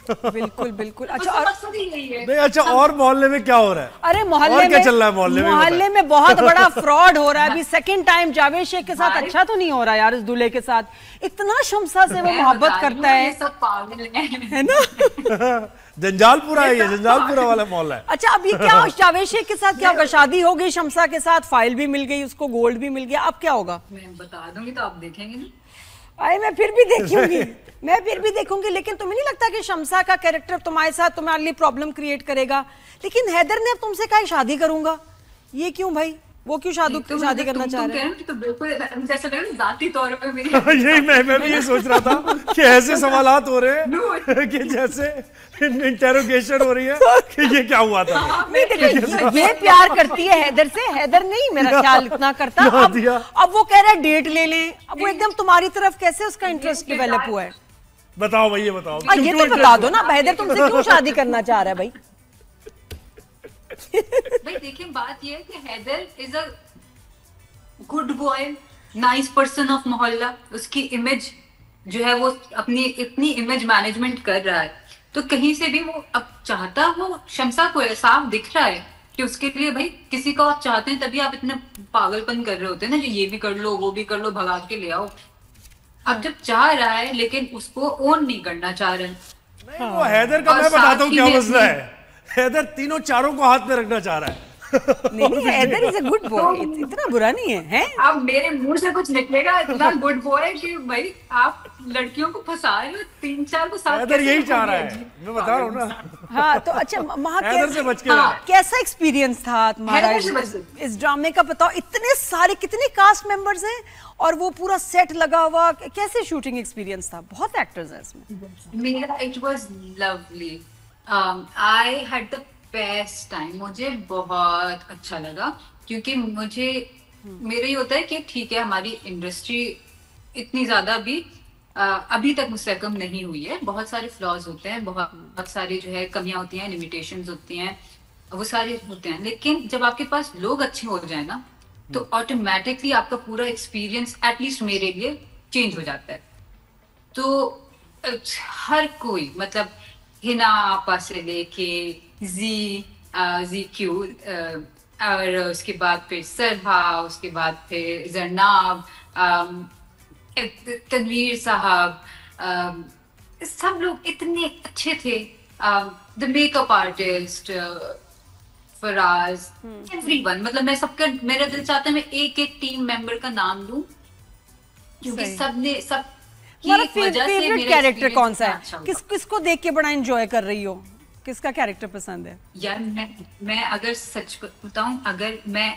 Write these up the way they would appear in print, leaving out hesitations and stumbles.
बिल्कुल बिल्कुल। अच्छा और नहीं, अच्छा, और मोहल्ले में क्या हो रहा है? अरे मोहल्ले में क्या चल रहा है मोहल्ले में बहुत बड़ा फ्रॉड हो रहा है अभी सेकंड टाइम। जावेद शेख के साथ अच्छा तो नहीं हो रहा यार, इस दूल्हे के साथ। इतना शमसा से वो मोहब्बत करता है, सब पागल है ना? जंजालपुरा है ये, जंजालपुरा वाला मोहल्ला है। अच्छा, अब ये क्या जावेद शेख के साथ क्या होगा? शादी हो गई शमसा के साथ, फाइल भी मिल गई उसको, गोल्ड भी मिल गया, अब क्या होगा? मैं बता दूंगी तो आप देखेंगे ना। अरे मैं फिर भी देखूंगी, मैं फिर भी देखूंगी। लेकिन तुम्हें नहीं लगता कि शमसा का कैरेक्टर तुम्हारे साथ तुम्हारे लिए प्रॉब्लम क्रिएट करेगा? लेकिन हैदर ने अब तुमसे कहा शादी करूंगा, ये क्यों भाई? वो क्यों शादी करना चाह रहे हैं? तो बिल्कुल जैसा लग रहा है जाती तौर पे मेरी यही मैं भी ये सोच रहा था कि ऐसे सवालात हो रहे हैं कि जैसे इंटेरोगेशन हो रही है कि ये क्या हुआ था। नहीं देखो, ये प्यार करती है हैदर से, हैदर नहीं मेरा ख्याल इतना करता। अब वो कह रहा है डेट ले लें, अब वो एकदम तुम्हारी तरफ कैसे उसका इंटरेस्ट डेवलप हुआ है? बताओ भाई, ये बताओ। ये तो बता दो ना, हैदर तुमसे क्यों शादी करना चाह रहा है भाई? भाई देखिए, बात ये है कि Haider is a good boy, nice person of mohalla. उसकी इमेज जो है वो अपनी इतनी इमेज मैनेजमेंट कर रहा है, तो कहीं से भी वो अब चाहता, वो शमसा को साफ दिख रहा है कि उसके लिए भाई किसी को आप चाहते हैं तभी आप इतने पागलपन कर रहे होते हैं ना, जो ये भी कर लो वो भी कर लो, भगा के ले आओ। अब जब चाह रहा है लेकिन उसको ओन नहीं करना चाह रहे हैं। वो हैदर का मैं बताता हूँ क्या मसला है। हैदर तीनों चारों को हाथ में रखना चाह रहा है। नहीं, Haider is a good boy, इतना बुरा नहीं है, हैं? अब मेरे मुंह से कुछ निकलेगा, इतना गुड बॉय है कि भाई आप लड़कियों को फंसा रहे हो, 3-4 को साथ। हैदर यही चाह रहा है, मैं बता रहा हूँ ना। हाँ, तो अच्छा वहाँ कैसा एक्सपीरियंस था तुम्हारा इस ड्रामे का? बताओ, इतने सारे कितने कास्ट मेंबर्स हैं और वो पूरा सेट लगा हुआ, कैसे शूटिंग एक्सपीरियंस था? बहुत एक्टर्स हैं इसमें। मेरा it was lovely, I had the best time. मुझे बहुत अच्छा लगा क्योंकि मुझे मेरा ये होता है कि ठीक है, हमारी इंडस्ट्री इतनी ज्यादा भी अभी तक मुझसे कम नहीं हुई है। बहुत सारे फ्लॉज होते हैं, बहुत सारी जो है कमियां होती हैं, लिमिटेशंस होती हैं, वो सारे होते हैं। लेकिन जब आपके पास लोग अच्छे हो जाए ना, तो ऑटोमेटिकली आपका पूरा एक्सपीरियंस, एटलीस्ट मेरे लिए, चेंज हो जाता है। तो हर कोई, मतलब हिना आपा से लेके जी क्यू, और उसके बाद फिर सरहा, उसके बाद फिर जरनाब, तनवीर साहब, सब लोग इतने अच्छे थे। The makeup artist Faraz, everyone, मतलब मैं सबका, मेरा दिल चाहता है मैं एक एक टीम मेंबर का नाम लूं, क्योंकि सबने सब फेवरेट कैरेक्टर कौन सा है? किसको देख के बड़ा एंजॉय कर रही हो? किसका कैरेक्टर पसंद है? यार मैं अगर सच बताऊं, अगर मैं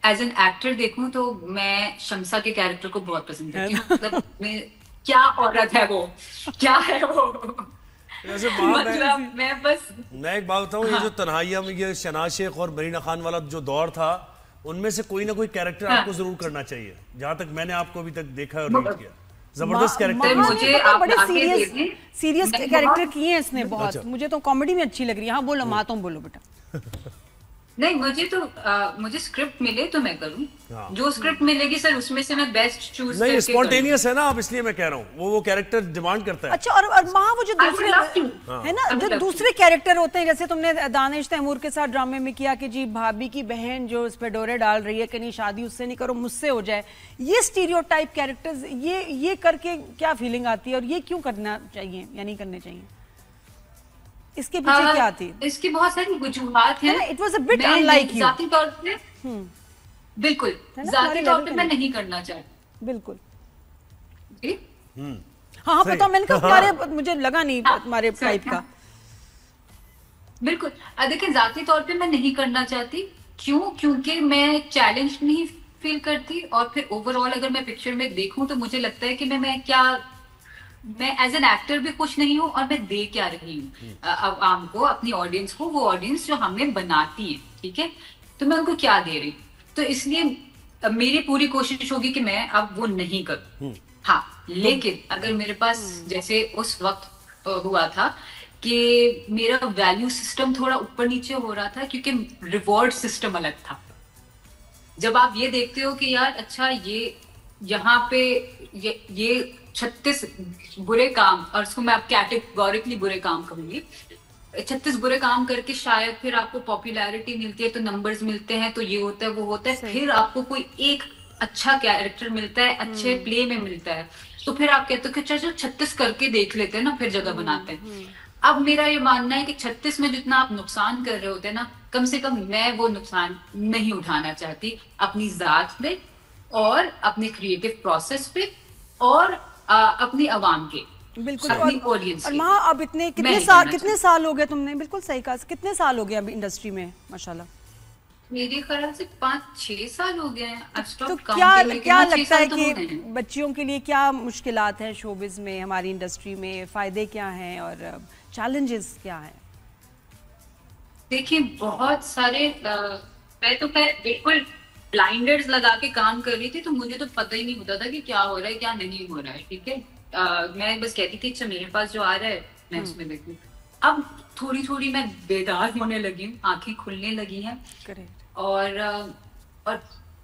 एज एन एक्टर देखूं तो मैं शमसा के कैरेक्टर को बहुत पसंद करती हूँ। मतलब क्या औरत है वो, क्या है वो। मतलब मैं एक बात बताऊं, ये जो तन्हाइयां में ये शहनाज शेख और मरीना खान वाला जो दौर था, उनमें से कोई ना कोई कैरेक्टर आपको जरूर करना चाहिए। जहां तक मैंने आपको अभी तक देखा है और रीड किया, जबरदस्त कैरेक्टर। मुझे बड़े सीरियस कैरेक्टर किए हैं इसने बहुत। अच्छा। मुझे तो कॉमेडी में अच्छी लग रही है। हाँ बोलो माँ, तुम बोलो बेटा। नहीं, मुझे स्क्रिप्ट मिले तो मैं करूं। हाँ। जो स्क्रिप्ट मिलेगी सर, उसमें से मैं बेस्ट चूज नहीं, स्पॉन्टेनियस है ना आप, इसलिए मैं कह रहा हूँ वो कैरेक्टर डिमांड करता है। अच्छा, और वहाँ वो जो दूसरे है ना, जो दूसरे कैरेक्टर होते हैं, जैसे तुमने दानिश तैमूर के साथ ड्रामे में किया कि जी भाभी की बहन जो इस पे डोरे डाल रही है कि नहीं शादी उससे नहीं करो, मुझसे हो जाए, ये स्टीरियोटाइप कैरेक्टर्स, ये करके क्या फीलिंग आती है और ये क्यों करना चाहिए या नहीं करने चाहिए? इसके पीछे क्या थी? इसकी बहुत सारी वजूहात हैं। It was a bit unlike you. जाती तौर पे बिल्कुल, जाती तौर पे मैं नहीं करना चाहती। बिल्कुल। हाँ, पता, मैंने कहा तुम्हारे, मुझे लगा नहीं तुम्हारे टाइप का। बिल्कुल, देखिए जाती तौर पे मैं नहीं करना चाहती। क्यों? क्योंकि मैं चैलेंज नहीं फील करती, और फिर ओवरऑल अगर मैं पिक्चर में देखूं तो मुझे लगता है कि मैं एज एन एक्टर भी खुश नहीं हूँ, और मैं दे क्या रही हूँ आवाम को, अपनी ऑडियंस को, वो ऑडियंस जो हमें बनाती है, ठीक है, तो मैं उनको क्या दे रही। तो इसलिए मेरी पूरी कोशिश होगी कि मैं अब वो नहीं करूँ। हाँ, लेकिन अगर मेरे पास जैसे उस वक्त हुआ था कि मेरा वैल्यू सिस्टम थोड़ा ऊपर नीचे हो रहा था, क्योंकि रिवॉर्ड सिस्टम अलग था। जब आप ये देखते हो कि यार अच्छा, ये यहाँ पे ये 36 बुरे काम, और उसको मैं अब कैटेगोरिकली बुरे काम कहूंगी, 36 बुरे काम करके शायद फिर आपको पॉपुलैरिटी मिलती है, तो नंबर्स मिलते हैं, तो ये होता है वो होता है, फिर आपको कोई एक अच्छा कैरेक्टर मिलता है, अच्छे प्ले में मिलता है, तो फिर आप कहते हो कि चलो 36 करके देख लेते हैं ना, फिर जगह बनाते हैं। अब मेरा ये मानना है कि 36 में जितना आप नुकसान कर रहे होते हैं ना, कम से कम मैं वो नुकसान नहीं उठाना चाहती अपनी जात पे और अपने क्रिएटिव प्रोसेस पे और अपनी आवाम के, बिल्कुल। अपनी ऑडियंस और माँ अब कितने साल हो गए, तुमने बिल्कुल सही कहा, कितने साल हो गए अभी इंडस्ट्री में माशाल्लाह? मेरे ख्याल से 5-6 साल हो गए हैं। तो क्या लगता है कि बच्चियों के लिए क्या मुश्किलात हैं शोबिज में, हमारी इंडस्ट्री में, फायदे क्या हैं और चैलेंजेस क्या हैं? देखिए बहुत सारे, मैं तो बिल्कुल ब्लाइंडर्स लगा के काम कर रही थी, तो मुझे तो पता ही नहीं होता था कि क्या हो रहा है क्या नहीं हो रहा है, ठीक है। मैं बस कहती थी अच्छा मेरे पास जो आ रहा है मैं उसमें देखूं। अब थोड़ी थोड़ी मैं बेदार होने लगी हूँ, आंखें खुलने लगी हैं, और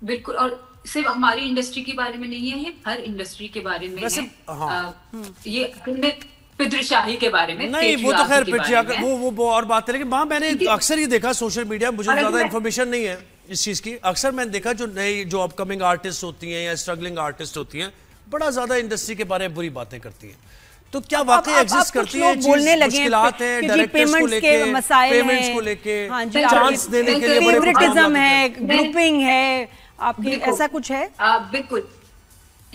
बिल्कुल, और सिर्फ हमारी इंडस्ट्री के बारे में नहीं है, ये हर इंडस्ट्री के बारे में है। ये पितृशाही के बारे में नहीं, वो तो खैर पितृशाही वो और बात है, लेकिन वहां मैंने अक्सर ये देखा सोशल मीडिया, मुझे ज्यादा इन्फॉर्मेशन नहीं है इस चीज की, अक्सर मैंने देखा जो नई जो अपकमिंग आर्टिस्ट होती हैं या स्ट्रगलिंग आर्टिस्ट होती हैं, बड़ा ज्यादा इंडस्ट्री के बारे में बुरी बातें करती हैं। तो क्या वाकई एग्जिस्ट करती है, बोलने लगे मुश्किलात हैं डायरेक्टर्स को लेके, पेमेंट्स को लेके, चांस देने के लिए, फेवरेटिज्म है, ग्रुपिंग है, आपकी ऐसा कुछ है? बिल्कुल,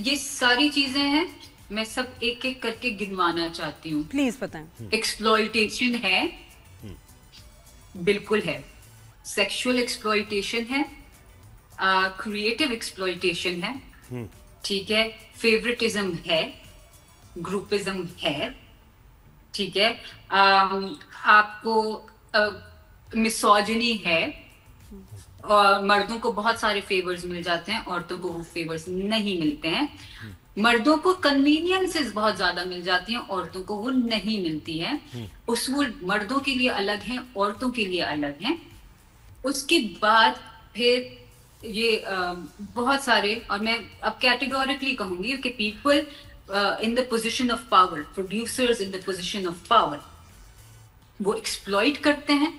ये सारी चीजें हैं, मैं सब एक एक करके गिनवाना चाहती हूँ। प्लीज बताएं। एक्सप्लॉइटेशन है, बिल्कुल है, सेक्सुअल एक्सप्लॉइटेशन है, क्रिएटिव एक्सप्लॉइटेशन है, ठीक है, फेवरेटिज्म है, ग्रुपिज्म है, ठीक है, आपको मिसोजिनी है, और मर्दों को बहुत सारे फेवर्स मिल जाते हैं, औरतों को वो फेवर्स नहीं मिलते हैं। मर्दों को कन्वीनियंसेस बहुत ज्यादा मिल जाती हैं, औरतों को वो नहीं मिलती है। उसूल मर्दों के लिए अलग हैं, औरतों के लिए अलग हैं। उसके बाद फिर ये बहुत सारे, और मैं अब कैटेगोरिकली कहूंगी कि people in the position of power, producers in the position of power, वो एक्सप्लॉइट करते हैं,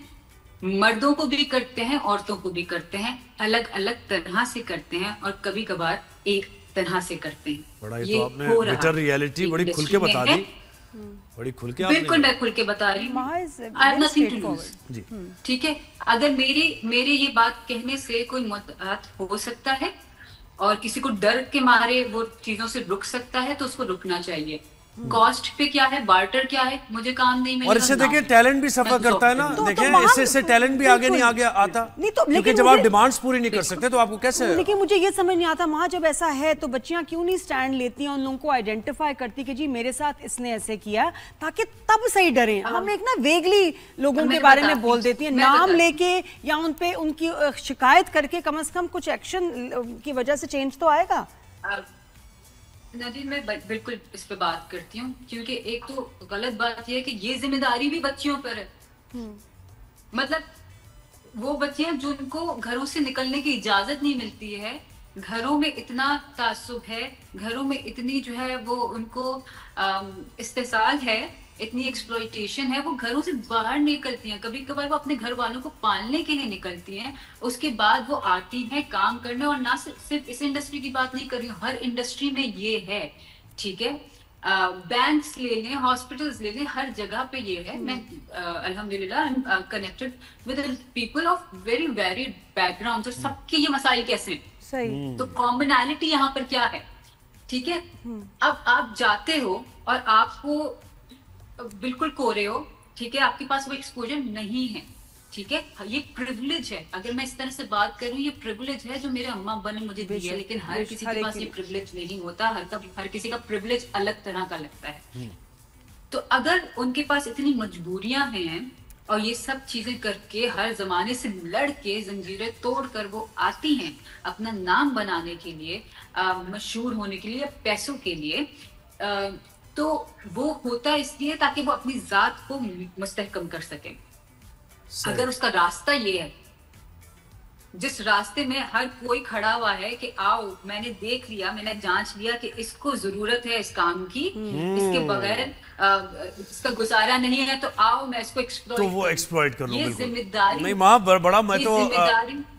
मर्दों को भी करते हैं, औरतों को भी करते हैं, अलग अलग तरह से करते हैं, और कभी कभार एक तरह से करते हैं। बड़ा ये तो आपने बिटर रियलिटी बड़ी खुल के बता दी, बड़ी खुल के। बिल्कुल मैं खुल के बता रही हूँ, ठीक है। अगर मेरे ये बात कहने से कोई मुद्दात हो सकता है और किसी को डर के मारे वो चीजों से रुक सकता है, तो उसको रुकना चाहिए। कॉस्ट पे क्या है, बार्टर क्या है, मुझे काम नहीं मिलेगा। और इससे देखिए टैलेंट भी सफर करता है ना, देखिए इससे टैलेंट भी आगे नहीं आगे आता, नहीं तो, क्योंकि जब आप डिमांड्स पूरी नहीं कर सकते तो आपको कैसे। लेकिन मुझे ये समझ नहीं आता वहाँ जब ऐसा है तो बच्चियां क्यों नहीं स्टैंड लेती हैं, उन लोगों को आइडेंटिफाई करती कि जी मेरे साथ इसने ऐसे किया, ताकि तब सही डरे। हम एक ना वेगली लोगों के बारे में बोल देती है, नाम लेके या उन पे उनकी शिकायत करके कम से कम कुछ एक्शन की वजह से चेंज तो आएगा। नदीर, मैं बिल्कुल इस पे बात करती हूँ, क्योंकि एक तो गलत बात यह है कि ये जिम्मेदारी भी बच्चियों पर है। मतलब वो बच्चियां जिनको घरों से निकलने की इजाजत नहीं मिलती है, घरों में इतना तासुब है, घरों में इतनी जो है वो उनको इस्तेसाल है, इतनी एक्सप्लॉइटेशन है, वो घरों से बाहर निकलती हैं। कभी कभार वो अपने घर वालों को पालने के लिए निकलती हैं, उसके बाद वो आती हैं काम करने। और ना सिर्फ इस इंडस्ट्री की बात नहीं कर रही हूँ, हर इंडस्ट्री में ये है, ठीक है। बैंक्स ले लें, हॉस्पिटल्स ले लें, हर जगह पे ये है। मैं अल्हम्दुलिल्लाह I am connected with people of very varied background, और सबके ये मसाइल कैसे हैं। तो कॉमनैलिटी यहाँ पर क्या है, ठीक है। अब आप जाते हो और आपको बिल्कुल कोरे हो, ठीक है, आपके पास वो एक्सपोजर नहीं है, ठीक है, ये प्रिविलेज है। अगर मैं इस तरह से बात करूं, ये प्रिविलेज है जो मेरे अम्मा अब्बा ने मुझे दी है, लेकिन हर किसी के पास ये प्रिविलेज नहीं होता। हर किसी का प्रिविलेज अलग तरह का लगता है। तो अगर उनके पास इतनी मजबूरियां हैं और ये सब चीजें करके हर जमाने से लड़ के जंजीरें तोड़ कर वो आती हैं अपना नाम बनाने के लिए, मशहूर होने के लिए, पैसों के लिए, तो वो होता इसलिए ताकि वो अपनी जात को मुस्तहकम कर सके। अगर उसका रास्ता ये है जिस रास्ते में हर कोई खड़ा हुआ है कि आओ, मैंने देख लिया, मैंने जांच लिया कि इसको जरूरत है इस काम की, इसके बगैर इसका गुजारा नहीं है, तो आओ मैं इसको एक्सप्लॉइट तो वो एक्सप्लॉइट कर लो। ये बिल्कुल जिम्मेदारी नहीं माँ, बड़ा मैं तो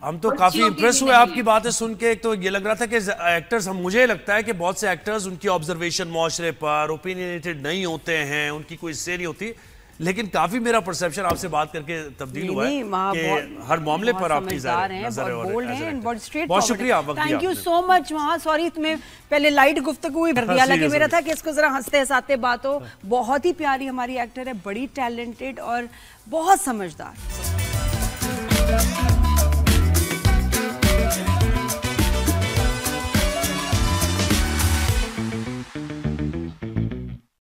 हम तो काफी इम्प्रेस हुए आपकी बातें सुन के। एक तो ये लग रहा था कि एक्टर्स, मुझे लगता है कि बहुत से एक्टर्स उनकी ऑब्जर्वेशन माशरे पर ओपिनियनेटेड नहीं होते हैं, उनकी कोई इससे नहीं होती, लेकिन काफी मेरा परसेप्शन आपसे बात करके तब्दील हुआ है कि हर मामले पर आपकी नजर है। बहुत शुक्रिया। Thank you so much. वहाँ सॉरी तुम्हें पहले लाइट गुफ्तगू ही भर दिया, हालांकि मेरा था कि इसको जरा हंसते हंसाते बात हो। बहुत ही प्यारी हमारी एक्टर है, बड़ी टैलेंटेड और बहुत समझदार।